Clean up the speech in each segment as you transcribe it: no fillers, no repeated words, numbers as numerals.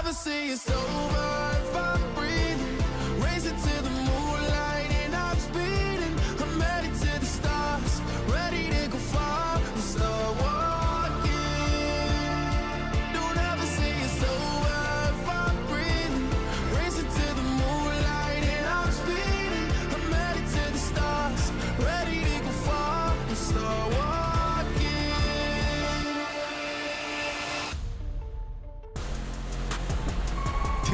never say it's over if I'm breathing. Racing to the moonlight and I'm speeding. I'm headed to the stars, ready to go far and start walking. Don't ever say it's over if I'm breathing. Racing to the moonlight and I'm speeding. I'm headed to the stars, ready to go far and start walking.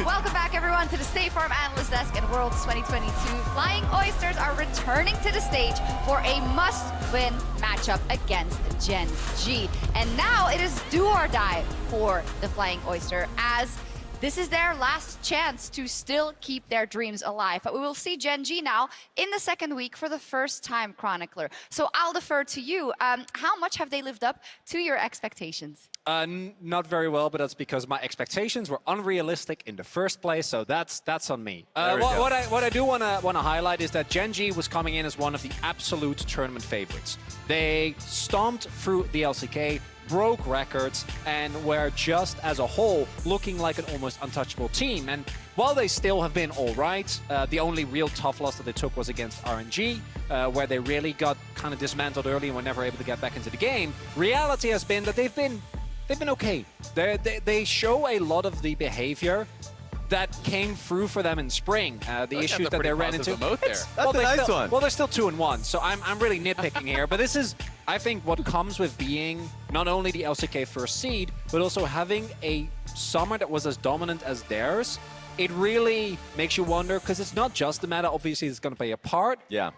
Welcome back, everyone, to the State Farm Analyst Desk and Worlds 2022. Flying Oysters are returning to the stage for a must-win matchup against Gen.G. And now it is do or die for the Flying Oyster, as this is their last chance to still keep their dreams alive. But we will see Gen.G now in the second week for the first time, Chronicler. So I'll defer to you. How much have they lived up to your expectations? Not very well, but that's because my expectations were unrealistic in the first place, so that's on me. What I do want to highlight is that Gen.G was coming in as one of the absolute tournament favorites. They stomped through the LCK, broke records, and were just as a whole looking like an almost untouchable team. And while they still have been all right, the only real tough loss that they took was against RNG, where they really got kind of dismantled early and were never able to get back into the game. Reality has been that they've been okay. They show a lot of the behavior that came through for them in spring. The issues that they ran into. That's a nice one. Well, they're still 2-1, so I'm really nitpicking here. But this is, I think, what comes with being not only the LCK first seed, but also having a summer that was as dominant as theirs. It really makes you wonder, because it's not just the meta. Obviously, it's going to play a part. Yeah.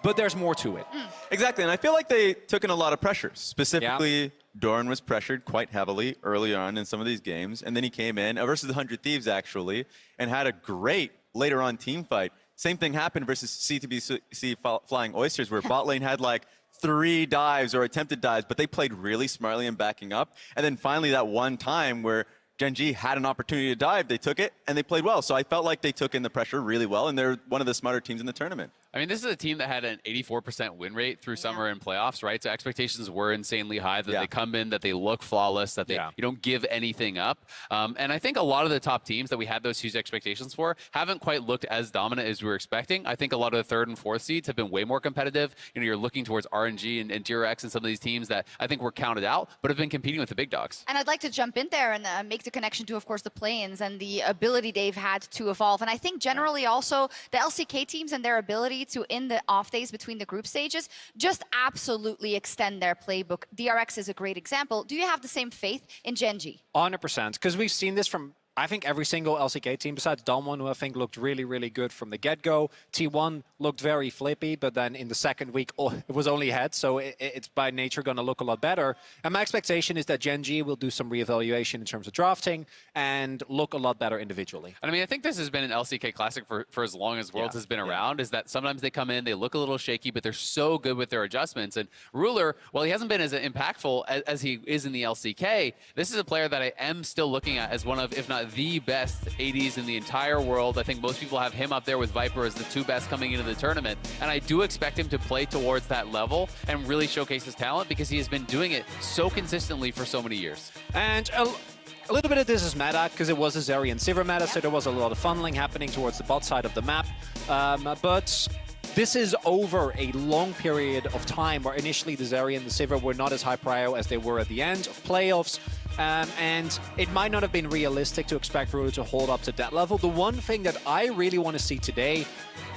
But there's more to it. Exactly, and I feel like they took in a lot of pressure. Specifically, Doran was pressured quite heavily early on in some of these games, and then he came in versus the 100 Thieves, actually, and had a great later on team fight. Same thing happened versus CTBC Flying Oysters, where bot lane had like 3 dives or attempted dives, but they played really smartly in backing up. And then finally that one time where Gen.G had an opportunity to dive, they took it, and they played well. So I felt like they took in the pressure really well, and they're one of the smarter teams in the tournament. I mean, this is a team that had an 84% win rate through summer and playoffs, right? So expectations were insanely high, that they come in, that they look flawless, that they you don't give anything up. And I think a lot of the top teams that we had those huge expectations for haven't quite looked as dominant as we were expecting. I think a lot of the 3rd and 4th seeds have been way more competitive. You know, you're looking towards RNG and DRX and some of these teams that I think were counted out, but have been competing with the big dogs. And I'd like to jump in there and make the connection to, of course, the play-ins and the ability they've had to evolve. And I think generally also the LCK teams and their ability to, in the off days between the group stages, just absolutely extend their playbook. DRX is a great example. Do you have the same faith in Gen.G? 100%, because we've seen this from, I think, every single LCK team besides Damwon, who I think looked really, really good from the get-go. T1 looked very flippy, but then in the second week, it was only head, so it's by nature going to look a lot better. And my expectation is that Gen.G will do some reevaluation in terms of drafting and look a lot better individually. And I mean, I think this has been an LCK classic for as long as Worlds has been around, is that sometimes they come in, they look a little shaky, but they're so good with their adjustments. And Ruler, while he hasn't been as impactful as he is in the LCK, this is a player that I am still looking at as one of, if not the best ADs in the entire world. I think most people have him up there with Viper as the 2 best coming into the tournament. And I do expect him to play towards that level and really showcase his talent, because he has been doing it so consistently for so many years. And a little bit of this is meta, because it was a Zeri and Sivir meta, so there was a lot of funneling happening towards the bot side of the map. But this is over a long period of time where initially the Zeri and the Sivir were not as high prio as they were at the end of playoffs. And it might not have been realistic to expect Ruler to hold up to that level. The one thing that I really want to see today,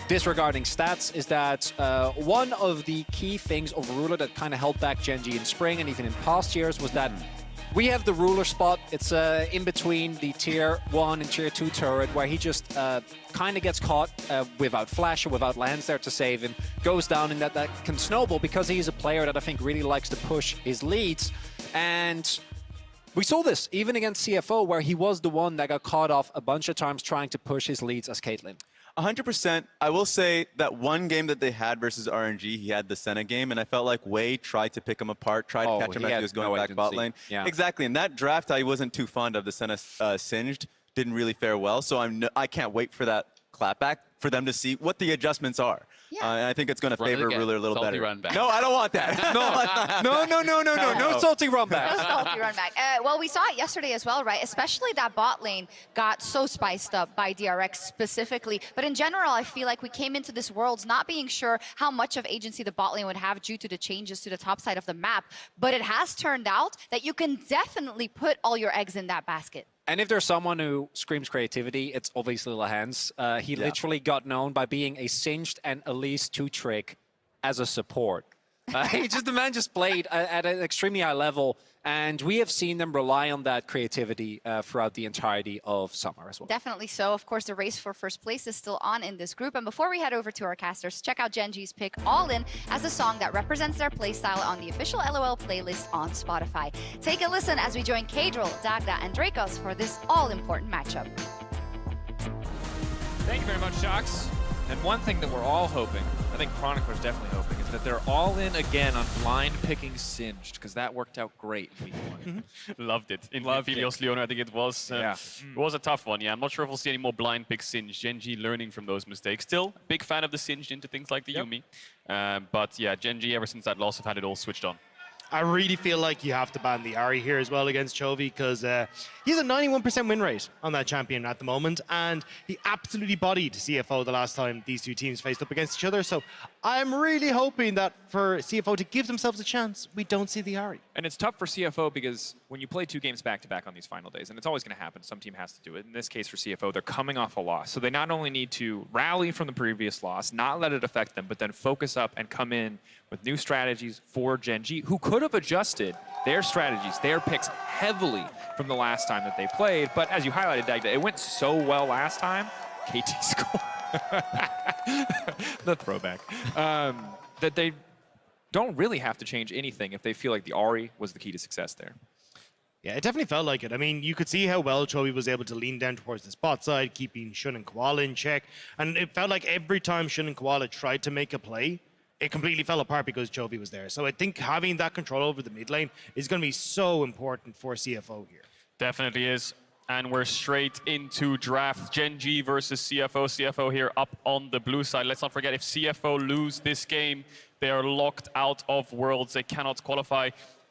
disregarding stats, is that one of the key things of Ruler that kind of held back Gen.G in spring and even in past years was that we have the Ruler spot. It's in between the tier 1 and tier 2 turret, where he just kind of gets caught without flash or without Lehends there to save him, goes down, and that can snowball, because he's a player that I think really likes to push his leads. And we saw this even against CFO, where he was the one that got caught off a bunch of times trying to push his leads as Caitlyn. 100%. I will say that one game that they had versus RNG, he had the Senna game, and I felt like Wei tried to pick him apart, tried to catch him as he was going back bot lane. Yeah. Exactly. In that draft, I wasn't too fond of the Senna Singed. Didn't really fare well, so I can't wait for that clapback for them to see what the adjustments are. Yeah. And I think it's going to Run it favor again. Ruler a little Salty better. run back. No, I don't want that. No salty run back. No salty run back. Well, we saw it yesterday as well, right? Especially that bot lane got so spiced up by DRX specifically. But in general, I feel like we came into this Worlds not being sure how much of agency the bot lane would have due to the changes to the top side of the map. But it has turned out that you can definitely put all your eggs in that basket. And if there's someone who screams creativity, it's obviously Lehends. He literally got known by being a Singed and Elise 2 trick as a support. The man just played at an extremely high level, and we have seen them rely on that creativity throughout the entirety of summer as well. Definitely so. Of course, the race for first place is still on in this group. And before we head over to our casters, check out Gen.G's pick All In as the song that represents their playstyle on the official LOL playlist on Spotify. Take a listen as we join Kadril, Dagda, and Dracos for this all-important matchup. Thank you very much, Shox. And one thing that we're all hoping, I think Chronicler's definitely hoping, is that they're all in again on blind picking Singed, because that worked out great week one. Loved it. In Helios Leona, I think it was. It was a tough one, yeah. I'm not sure if we'll see any more blind pick Singed. Gen.G learning from those mistakes. Still, big fan of the Singed into things like the Yumi. But yeah, Gen.G, ever since that loss, have had it all switched on. I really feel like you have to ban the Ahri here as well against Chovy because he has a 91% win rate on that champion at the moment, and he absolutely bodied CFO the last time these two teams faced up against each other. So I'm really hoping that for CFO to give themselves a chance, we don't see the Ahri. And it's tough for CFO because when you play 2 games back-to-back on these final days, and it's always going to happen, some team has to do it. In this case for CFO, they're coming off a loss. So they not only need to rally from the previous loss, not let it affect them, but then focus up and come in with new strategies for Gen.G, who could have adjusted their strategies, their picks heavily from the last time that they played. But as you highlighted, Dagda, it went so well last time. KT score. The throwback. That they don't really have to change anything if they feel like the Ahri was the key to success there. Yeah, it definitely felt like it. I mean, you could see how well Chovy was able to lean down towards the spot side, keeping Shunn and Koala in check. And it felt like every time Shunn and Koala tried to make a play, it completely fell apart because Chovy was there. So I think having that control over the mid lane is going to be so important for CFO here. Definitely is. And we're straight into draft. Gen.G versus CFO. CFO here up on the blue side. Let's not forget, if CFO lose this game, they are locked out of Worlds. They cannot qualify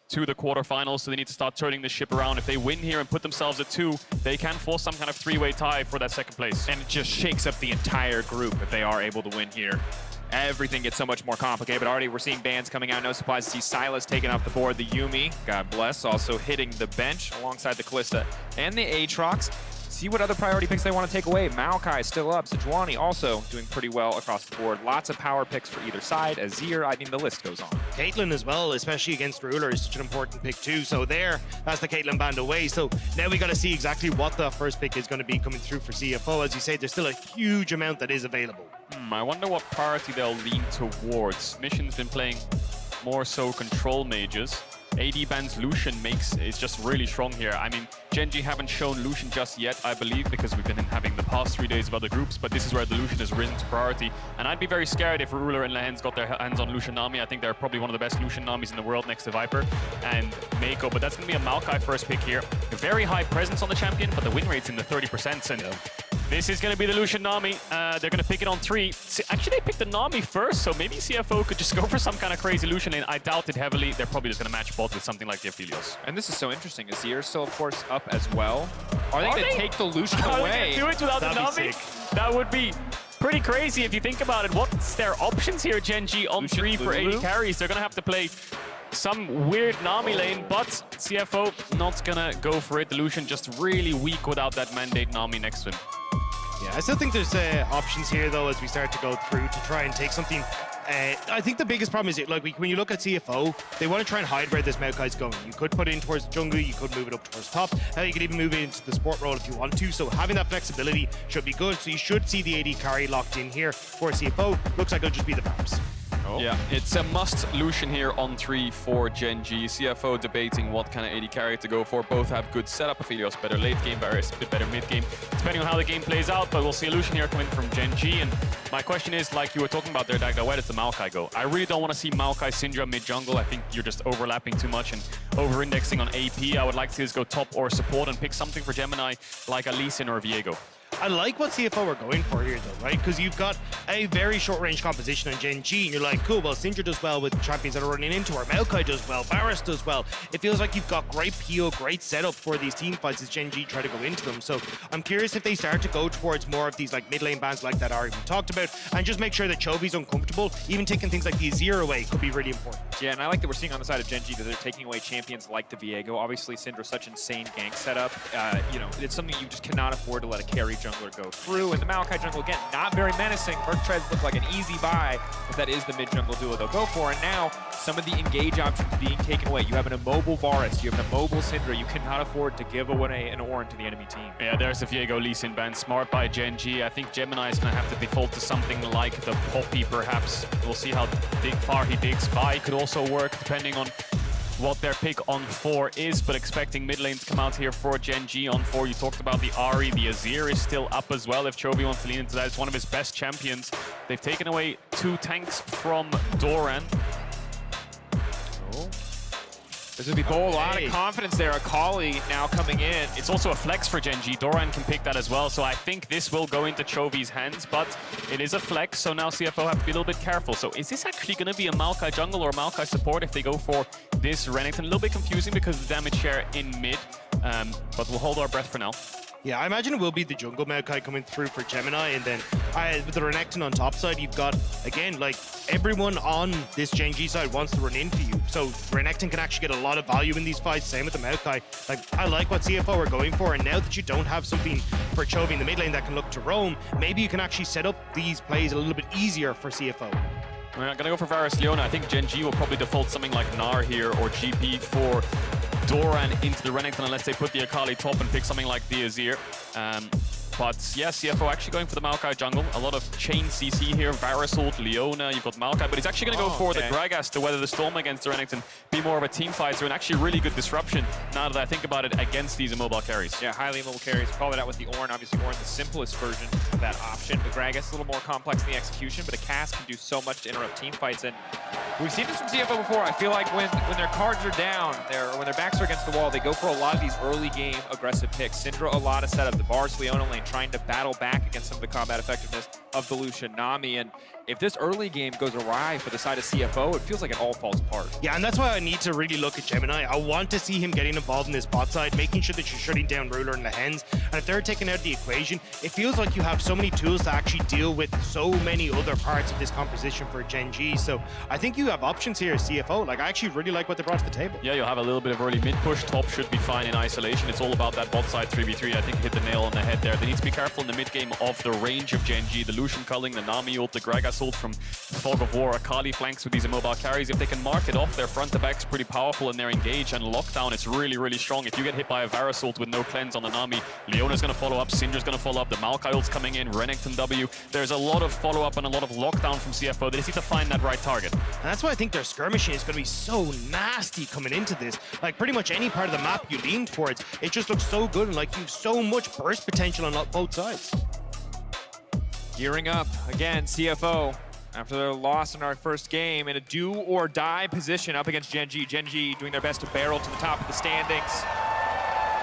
to the quarterfinals, so they need to start turning the ship around. If they win here and put themselves at 2, they can force some kind of 3-way tie for that second place. And it just shakes up the entire group if they are able to win here. Everything gets so much more complicated, but already we're seeing bans coming out. No surprise to see Sylas taking off the board. The Yumi, God bless, also hitting the bench alongside the Kalista and the Aatrox. See what other priority picks they want to take away. Maokai still up. Sejuani also doing pretty well across the board. Lots of power picks for either side. Azir, I mean, the list goes on. Caitlyn as well, especially against Ruler, is such an important pick too. So that's the Caitlyn band away. So now we got to see exactly what the first pick is going to be coming through for CFO. As you say, there's still a huge amount that is available. I wonder what priority they'll lean towards. Mission's been playing more so control mages. AD bans Lucien is just really strong here. I mean, Gen.G haven't shown Lucien just yet, I believe, because we've been having the past 3 days of other groups, but this is where the Lucien has risen to priority. And I'd be very scared if Ruler and Lehends got their hands on Lucien Nami. I think they're probably one of the best Lucien Namis in the world next to Viper and Mako, but that's going to be a Maokai first pick here. A very high presence on the champion, but the win rate's in the 30%. And this is going to be the Lucien Nami. They're going to pick it on 3. Actually, they picked the Nami first, so maybe CFO could just go for some kind of crazy Lucien lane. I doubt it heavily. They're probably just going to match both with something like the Aphelios. And this is so interesting. Azir still, of course, up as well. Are they going to take the Lucien away? Do it without the Nami? That would be pretty crazy if you think about it. What's their options here, Gen.G on Lucien 3 for AD carries? They're going to have to play some weird Nami lane, but CFO not going to go for it. The Lucien just really weak without that mandate Nami next to him. Yeah, I still think there's options here, though, as we start to go through to try and take something. I think the biggest problem is, like, when you look at CFO, they want to try and hide where this Maokai's going. You could put it in towards the jungle, you could move it up towards top. You could even move it into the support role if you want to. So having that flexibility should be good. So you should see the AD carry locked in here for CFO. Looks like it'll just be the Varus. Yeah, it's a must Lucien here on 3 for Gen.G. CFO debating what kind of AD carry to go for. Both have good setup. Aphelios better late game, Varus a bit better mid game, depending on how the game plays out. But we'll see a Lucien here coming from Gen.G. And my question is, like you were talking about there, Dagda, where does the Maokai go? I really don't want to see Maokai Syndra mid jungle. I think you're just overlapping too much and over-indexing on AP. I would like to see this go top or support and pick something for Gemini like a Lee Sin or a Viego. I like what CFO are going for here, though, right? Because you've got a very short-range composition on Gen.G, and you're like, cool, well, Syndra does well with champions that are running into her. Maokai does well. Varus does well. It feels like you've got great PO, great setup for these team fights as Gen.G try to go into them. So I'm curious if they start to go towards more of these like mid-lane bans like that Ari we talked about, and just make sure that Chovy's uncomfortable. Even taking things like the Azir away could be really important. Yeah, and I like that we're seeing on the side of Gen.G that they're taking away champions like the Viego. Obviously, Syndra's such insane gank setup. You know, it's something you just cannot afford to let a carry jungler go through. And the Maokai jungle, again, not very menacing. Merc Treads look like an easy buy, but that is the mid-jungle duo they'll go for. And now, some of the engage options being taken away. You have an immobile Varus, you have an immobile Syndra. You cannot afford to give away an Orin to the enemy team. Yeah, there's the Viego Lee Sin ban. Smart by Gen.G. I think Gemini is going to have to default to something like the Poppy, perhaps. We'll see how far he digs. Vi could also work, depending on what their pick on 4 is, but expecting mid lane to come out here for Gen.G on 4. You talked about the Ahri, the Azir is still up as well if Chovy wants to lean into that. It's one of his best champions. They've taken away 2 tanks from Doran. There's going to be a lot of confidence there. Akali now coming in. It's also a flex for Gen.G. Doran can pick that as well, so I think this will go into Chovy's hands, but it is a flex, so now CFO have to be a little bit careful. So is this actually going to be a Maokai jungle or a Maokai support if they go for this Renekton? A little bit confusing because of the damage share in mid, but we'll hold our breath for now. Yeah, I imagine it will be the jungle Maokai coming through for Gemini, and then with the Renekton on top side, you've got, again, like, everyone on this Gen.G side wants to run into you. So Renekton can actually get a lot of value in these fights, same with the Maokai. Like, I like what CFO are going for, and now that you don't have something for Chovy in the mid lane that can look to roam, maybe you can actually set up these plays a little bit easier for CFO. We're not going to go for Varus Leona. I think Gen.G will probably default something like Gnar here or GP for Doran into the Renekton unless they put the Akali top and pick something like the Azir. But yeah, CFO actually going for the Maokai jungle. A lot of chain CC here. Varus ult, Leona, you've got Maokai, but he's actually going to go for the Gragas to weather the storm against the Renekton, be more of a team fighter, and actually really good disruption now that I think about it against these immobile carries. Yeah, highly immobile carries. Call it out with the Orin. Obviously, Orin the simplest version of that option. The Gragas a little more complex in the execution, but a cast can do so much to interrupt team fights. And we've seen this from CFO before. I feel like when their cards are down, or when their backs are against the wall, they go for a lot of these early game aggressive picks. Syndra a lot of setup. The Varus Leona lane trying to battle back against some of the combat effectiveness of the Lucien Nami. And if this early game goes awry for the side of CFO, it feels like it all falls apart. Yeah, and that's why I need to really look at Gemini. I want to see him getting involved in this bot side, making sure that you're shutting down Ruler and Lehends. And if they're taken out of the equation, it feels like you have so many tools to actually deal with so many other parts of this composition for Gen.G. So I think you have options here as CFO. Like, I actually really like what they brought to the table. Yeah, you'll have a little bit of early mid push. Top should be fine in isolation. It's all about that bot side 3v3. I think hit the nail on the head there. They need to be careful in the mid game of the range of Gen.G. The Lucien culling, the Nami ult, the Gragas ult from Fog of War. Akali flanks with these immobile carries. If they can mark it off, their front to back's pretty powerful and their engage and lockdown is really, really strong. If you get hit by a Varus ult with no cleanse on the Nami, Leona's going to follow up, Syndra's going to follow up, the Maokai ult's coming in, Renekton W. There's a lot of follow-up and a lot of lockdown from CFO. They just need to find that right target. And that's why I think their skirmishing is going to be so nasty coming into this. Like, pretty much any part of the map you lean towards, it just looks so good, and like, you have so much burst potential on both sides. Gearing up again, CFO. After their loss in our first game, in a do-or-die position up against Gen.G. Gen.G doing their best to barrel to the top of the standings.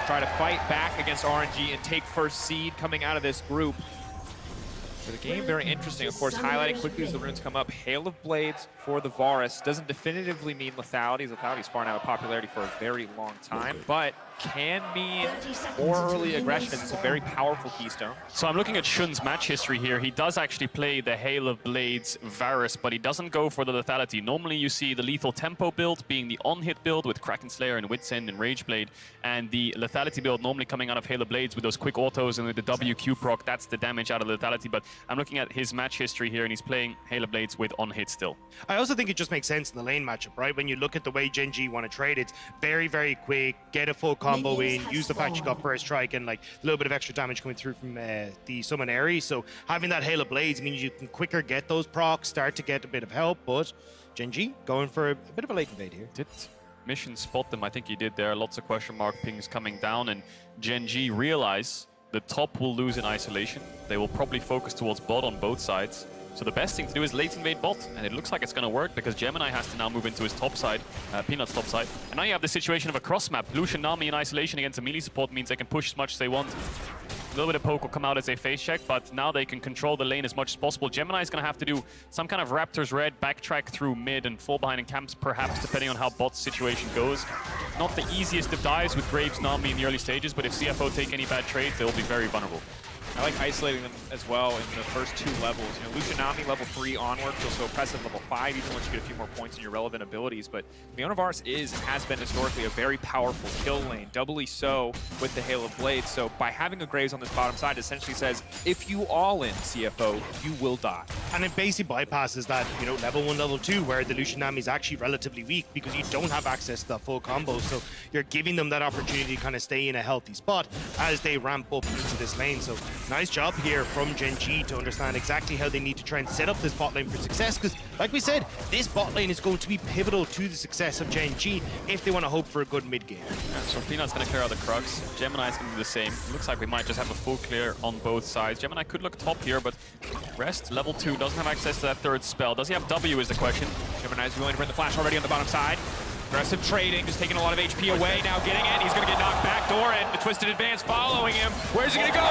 Try to fight back against RNG and take first seed coming out of this group. For the game, very interesting. Of course, highlighting quickly as the runes come up. Hail of Blades for the Varus. Doesn't definitively mean lethality. Lethality is far out of popularity for a very long time, but can mean more early aggression as it's a very powerful keystone. So I'm looking at Shunn's match history here. He does actually play the Hail of Blades Varus, but he doesn't go for the lethality. Normally you see the lethal tempo build being the on-hit build with Kraken Slayer and Wit's End and Rageblade, and the lethality build normally coming out of Hail of Blades with those quick autos and with the WQ proc. That's the damage out of lethality, but I'm looking at his match history here and he's playing Hail of Blades with on-hit still. I also think it just makes sense in the lane matchup, right? When you look at the way Gen.G want to trade, it's very, very quick, get a full combo in, use the fact you got first strike and like a little bit of extra damage coming through from the Summon Aerie. So having that Hail of Blades means you can quicker get those procs, start to get a bit of help, but Gen.G going for a bit of a late invade here. Did Mission spot them? I think he did there. Lots of question mark pings coming down, and Gen.G realize the top will lose in isolation. They will probably focus towards bot on both sides. So the best thing to do is late invade bot, and it looks like it's going to work because Gemini has to now move into his top side, Peanut's top side. And now you have the situation of a cross map. Lucien Nami in isolation against a melee support means they can push as much as they want. little bit of poke will come out as a face check, but now they can control the lane as much as possible. Gemini is going to have to do some kind of Raptor's Red, backtrack through mid and fall behind in camps, perhaps, depending on how bot's situation goes. Not the easiest of dives with Graves, Nami in the early stages, but if CFO take any bad trades, they'll be very vulnerable. I like isolating them as well in the first 2 levels. You know, Lucien, Nami, level 3 onward, feels so oppressive. Level 5, even once you get a few more points in your relevant abilities. But Leona Varus has been historically a very powerful kill lane, doubly so with the Hail of Blades. So by having a Graves on this bottom side, it essentially says, if you all in CFO, you will die. And it basically bypasses that, you know, level 1, level 2, where the Lucien Nami is actually relatively weak because you don't have access to that full combo. So you're giving them that opportunity to kind of stay in a healthy spot as they ramp up into this lane. So nice job here from Gen.G to understand exactly how they need to try and set up this bot lane for success, because like we said, this bot lane is going to be pivotal to the success of Gen.G if they want to hope for a good mid game. Yeah, so Peanut's going to clear out the Crux. Gemini is going to do the same. Looks like we might just have a full clear on both sides. Gemini could look top here, but Rest, level 2, doesn't have access to that 3rd spell. Does he have W is the question. Gemini's willing to bring the flash already on the bottom side. Aggressive trading, just taking a lot of HP away, now getting it. He's going to get knocked back. Doran, the twisted advance following him. Where's he going to go?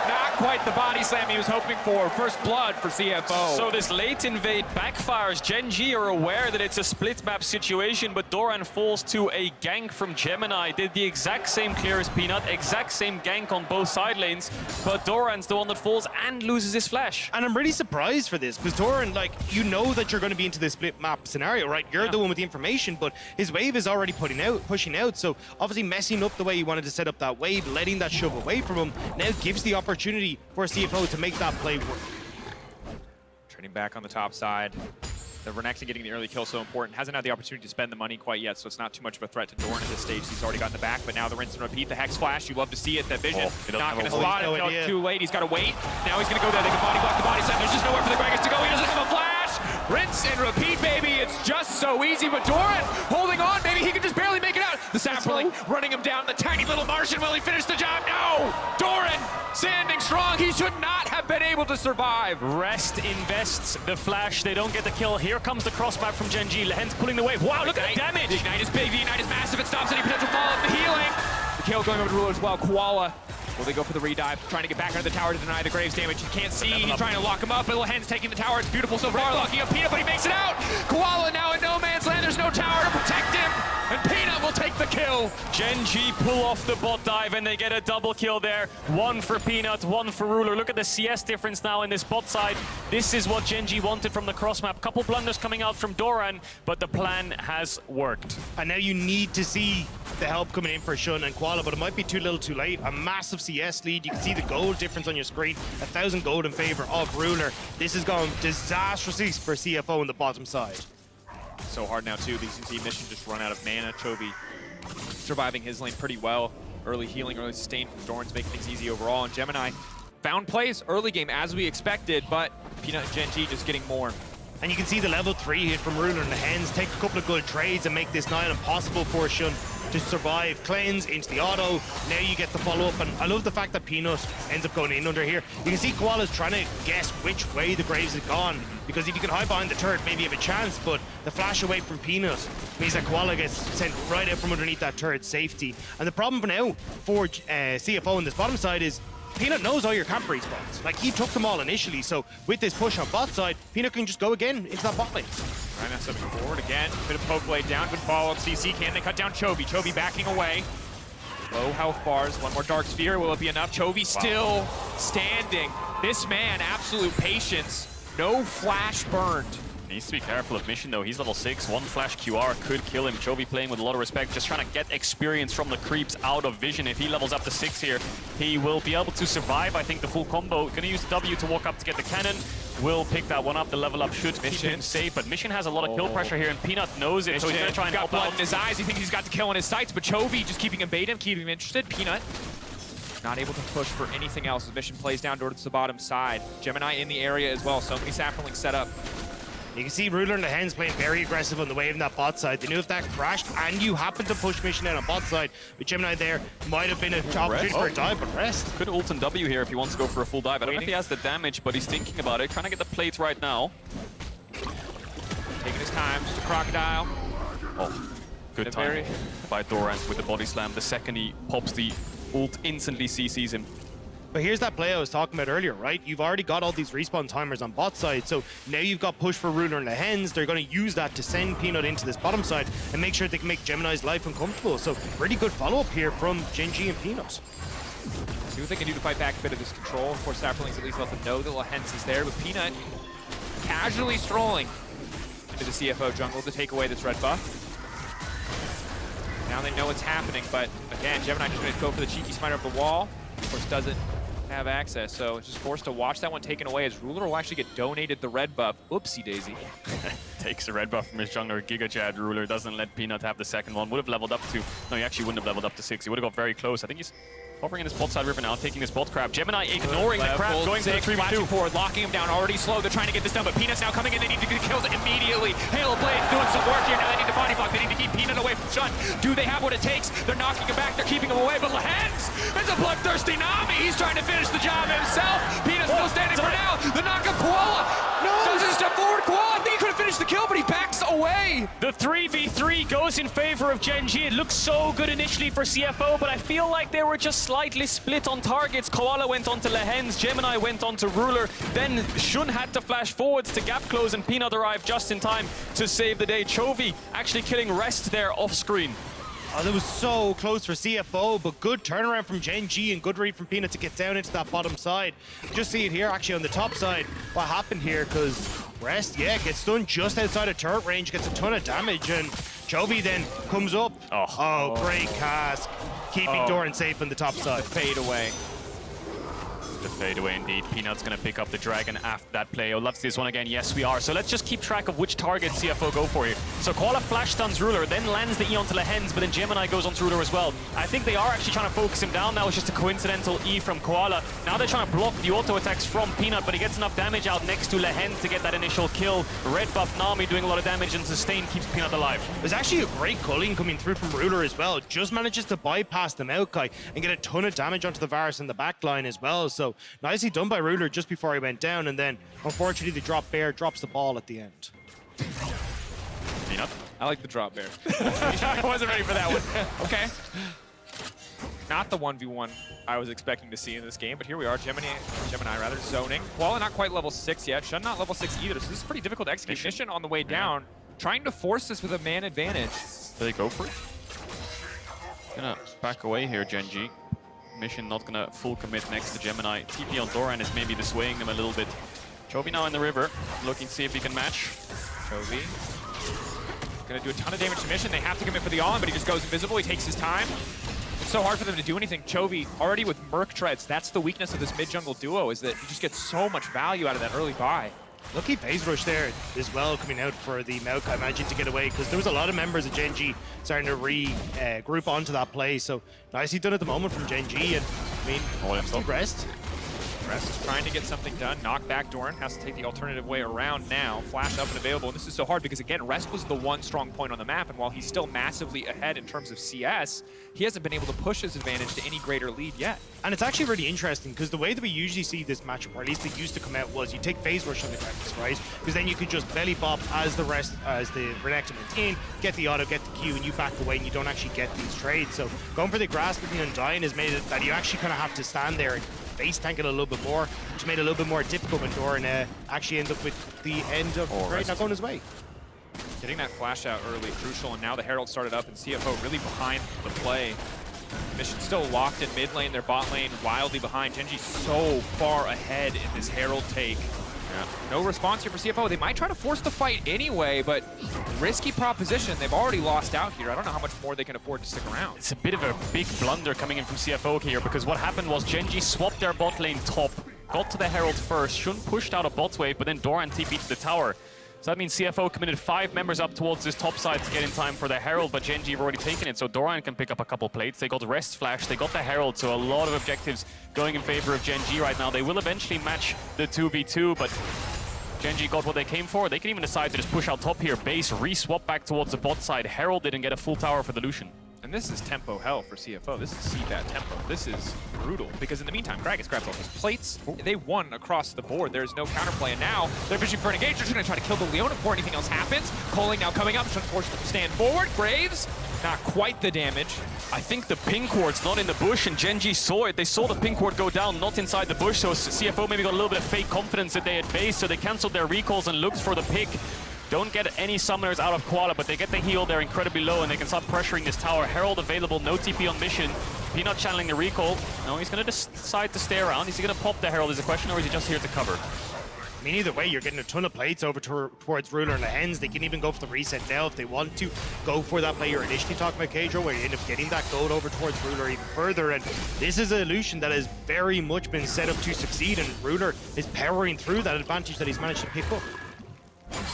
Not quite the body slam he was hoping for. First blood for CFO. So this late invade backfires. Gen.G are aware that it's a split map situation, but Doran falls to a gank from Gemini. Did the exact same clear as Peanut, exact same gank on both side lanes, but Doran's the one that falls and loses his flash. And I'm really surprised for this, because Doran, like, you know that you're going to be into this split map scenario, right? You're the one with the information, but his wave is already pushing out, so obviously messing up the way he wanted to set up that wave, letting that shove away from him, now gives the opportunity for CFO to make that play work. Trading back on the top side. The Renekton getting the early kill so important. Hasn't had the opportunity to spend the money quite yet, so it's not too much of a threat to Doran at this stage. He's already gotten the back, but now the rinse and repeat, the Hex Flash. You love to see it. That vision not going to spot it. No, too late. He's got to wait. Now he's going to go there. They can body block the body set. There's just nowhere for the Gragas to go. He doesn't have a flash. Rinse and repeat, baby. It's just so easy, but Doran holding on. Maybe he can just barely make it out. The sapling running him down. The tiny little Martian. Will he finish the job? No! Doran standing strong. He should not have been able to survive. Rest invests the flash. They don't get the kill. Here comes the cross map from Gen.G. Lehends pulling the wave. Wow, look at the damage. The ignite is big. The ignite is massive. It stops any potential fallout. The healing. The kill going over to Ruler as well. Koala. Will they go for the redive? Trying to get back under the tower to deny the Graves damage. You can't see. He's trying to lock him up. Lehends taking the tower. It's beautiful so far. Locking up Peanut, but he makes it out. Koala now in no man's land. There's no tower to protect him. And Peanut will take the kill. Gen.G pull off the bot dive and they get a double kill there. 1 for Peanut, 1 for Ruler. Look at the CS difference now in this bot side. This is what Gen.G wanted from the cross map. Couple blunders coming out from Doran, but the plan has worked. And now you need to see the help coming in for Shunn and Koala, but it might be too little too late. A massive CS lead. You can see the gold difference on your screen. 1,000 gold in favor of Ruler. This has gone disastrously for CFO on the bottom side. So hard now too. These Mission just run out of mana. Chovy surviving his lane pretty well. Early healing, early sustain from Doran's making things easy overall. And Gemini found plays early game as we expected, but Peanut and Gen.G just getting more. And you can see the level 3 hit from Ruler and Lehends take a couple of good trades and make this nigh impossible for Shunn to survive. Cleanse into the auto. Now you get the follow-up, and I love the fact that Peanut ends up going in under here. You can see Koala's trying to guess which way the Graves has gone, because if you can hide behind the turret, maybe you have a chance, but the flash away from Peanut means that Koala gets sent right out from underneath that turret safety. And the problem for now for CFO on this bottom side is Peanut knows all your camp respawns. Like, he took them all initially, so with this push on bot side, Peanut can just go again into that bot lane. Right now stepping forward again. Bit of poke laid down. Good follow-up. CC, can they cut down Chovy? Chovy backing away. Low health bars. One more Dark Sphere. Will it be enough? Chovy still standing. This man, absolute patience. No flash burned. Needs to be careful of Mission though. He's level 6. 1 flash QR could kill him. Chovy playing with a lot of respect, just trying to get experience from the creeps out of vision. If he levels up to 6 here, he will be able to survive, I think, the full combo. Gonna use W to walk up to get the cannon. Will pick that one up. The level up should keep him safe, but Mission has a lot of kill pressure here, and Peanut knows it, so he's gonna try and help blood out. in his eyes. He thinks he's got the kill in his sights, but Chovy just keeping him baited, keeping him interested. Peanut not able to push for anything else as Mission plays down towards the bottom side. Gemini in the area as well. So many saplings set up. You can see Ruler and Lehends playing very aggressive on the wave in that bot side. They knew if that crashed and you happen to push Mission out on bot side, with Gemini there, might have been an opportunity for a dive, but Rest. Could ult and W here if he wants to go for a full dive. I don't know if he has the damage, but he's thinking about it. Trying to get the plate right now. Taking his time, just a crocodile. Oh, good time by Doran with the body slam. The second he pops the ult instantly CCs him. But here's that play I was talking about earlier, right? You've already got all these respawn timers on bot side, so now you've got push for Ruler and Lehends. They're going to use that to send Peanut into this bottom side and make sure they can make Gemini's life uncomfortable. So really good follow-up here from Gen.G and Peanut. See what they can do to fight back a bit of this control. Of course, Sapperlings at least let them know that Lehends is there, but Peanut casually strolling into the CFO jungle to take away this red buff. Now they know what's happening, but again, Gemini just going to go for the cheeky smiter of the wall. Of course, doesn't have access, so it's just forced to watch that one taken away as Ruler will actually get donated the red buff. Oopsie daisy. Takes the red buff from his jungler. Giga Chad Ruler doesn't let Peanut have the second one. Would have leveled up to... No, he actually wouldn't have leveled up to 6. He would have got very close. I think he's hovering in his bot side river now, taking his bot crab. Gemini ignoring the crab, going to the 3v2. Forward, locking him down, already slow. They're trying to get this done, but Peanut's now coming in. They need to get kills immediately. Hail Blade doing some work here. Now they need to body block. They need to keep Peanut away from Shunn. Do they have what it takes? They're knocking him back. They're keeping him away, but Lehends is a bloodthirsty Nami. He's trying to finish the job himself. Peanut's still standing for now. The knock of Koala. No! Doesn't step forward. Koala, I think he could have finished the kill, but he backs away. The 3v3 goes in favor of Gen.G. It looks so good initially for CFO, but I feel like they were just slightly split on targets. Koala went on to Lehends, Gemini went on to Ruler, then Shunn had to flash forwards to gap close, and Peanut arrived just in time to save the day. Chovy actually killing Rest there off screen. Oh, that was so close for CFO, but good turnaround from Gen.G and good read from Peanut to get down into that bottom side. Just see it here actually on the top side, what happened here, because Rest, yeah, gets stunned just outside of turret range, gets a ton of damage, and Chovy then comes up. Oh, great cast. Keeping Doran safe on the top side. Fade away. The fade away indeed. Peanut's going to pick up the dragon after that play. Oh, let's see this one again. Yes, we are. So let's just keep track of which targets CFO go for here. So Koala flash stuns Ruler, then lands the E onto Lehends, but then Gemini goes on to Ruler as well. I think they are actually trying to focus him down now. It's just a coincidental E from Koala. Now they're trying to block the auto attacks from Peanut, but he gets enough damage out next to Lehends to get that initial kill. Red buff Nami doing a lot of damage, and sustain keeps Peanut alive. There's actually a great culling coming through from Ruler as well. Just manages to bypass the Maokai and get a ton of damage onto the Varus in the back line as well. So nicely done by Ruler just before he went down, and then unfortunately the drop bear drops the ball at the end. Peanut. I like the drop bear. I wasn't ready for that one. Okay. Not the 1v1 I was expecting to see in this game, but here we are, Gemini rather, zoning. Koala not quite level 6 yet, Shunn not level 6 either, so this is pretty difficult to execute. Mission on the way down, trying to force this with a man advantage. Do they go for it? Gonna back away here, Gen.G. Mission not gonna full commit next to Gemini. TP on Doran is maybe swaying them a little bit. Chovy now in the river, looking to see if he can match. Chovy gonna do a ton of damage to Mission. They have to commit for the on, but he just goes invisible. He takes his time. It's so hard for them to do anything. Chovy already with Merc Treads. That's the weakness of this mid-jungle duo, is that you just get so much value out of that early buy. Lucky phase rush there as well, coming out for the Maokai, managing to get away, because there was a lot of members of Gen.G starting to group onto that play. So nicely done at the moment from Gen.G, and I mean, Rest. Rest is trying to get something done. Knock back Doran, has to take the alternative way around now. Flash up and available, and this is so hard because, again, Rest was the one strong point on the map, and while he's still massively ahead in terms of CS, he hasn't been able to push his advantage to any greater lead yet. And it's actually really interesting, because the way that we usually see this matchup, or at least it used to come out, was you take phase rush on the Gragas, right? Because then you could just belly bop as the Renekton went in, get the auto, get the Q, and you back away, and you don't actually get these trades. So going for the grasp and undying has made it that you actually kind of have to stand there and face tank it a little bit more, which made it a little bit more difficult when Doran actually ended up with the end of the trade not going his way. Getting that flash out early, crucial, and now the Herald started up, and CFO really behind the play. Mission still locked in mid lane, their bot lane wildly behind. Gen.G so far ahead in this Herald take. Yeah. No response here for CFO. They might try to force the fight anyway, but risky proposition. They've already lost out here. I don't know how much more they can afford to stick around. It's a bit of a big blunder coming in from CFO here, because what happened was Gen.G swapped their bot lane top, got to the Herald first, Shunn pushed out a bot wave, but then Doran TP'd to the tower. So that means CFO committed 5 members up towards this top side to get in time for the Herald, but Gen.G have already taken it, so Doran can pick up a couple plates. They got the Rest Flash, they got the Herald, so a lot of objectives going in favor of Gen.G right now. They will eventually match the 2v2, but Gen.G got what they came for. They can even decide to just push out top here, base, re-swap back towards the bot side. Herald didn't get a full tower for the Lucien. And this is tempo hell for CFO. This is CBAT tempo. This is brutal, because in the meantime, Gragas grabs all those plates. They won across the board. There's no counterplay, and now they're fishing for an engage. They're just going to try to kill the Leona before anything else happens. Calling now coming up. Shunn forced to stand forward. Graves Not quite the damage. I think the pink ward's not in the bush, and Gen.G saw it. They saw the pink ward go down, not inside the bush, so CFO maybe got a little bit of fake confidence that they had base, so they canceled their recalls and looked for the pick. Don't get any summoners out of Koala, but they get the heal. They're incredibly low, and they can start pressuring this tower. Herald available, no TP on mission. Peanut channeling the recall. No, he's going to decide to stay around. Is he going to pop the Herald is a question, or is he just here to cover? I mean, either way, you're getting a ton of plates over towards Ruler and Lehends. They can even go for the reset now if they want to. Go for that play you're initially talking about, Kedro, where you end up getting that gold over towards Ruler even further. And this is a Lucian that has very much been set up to succeed, and Ruler is powering through that advantage that he's managed to pick up.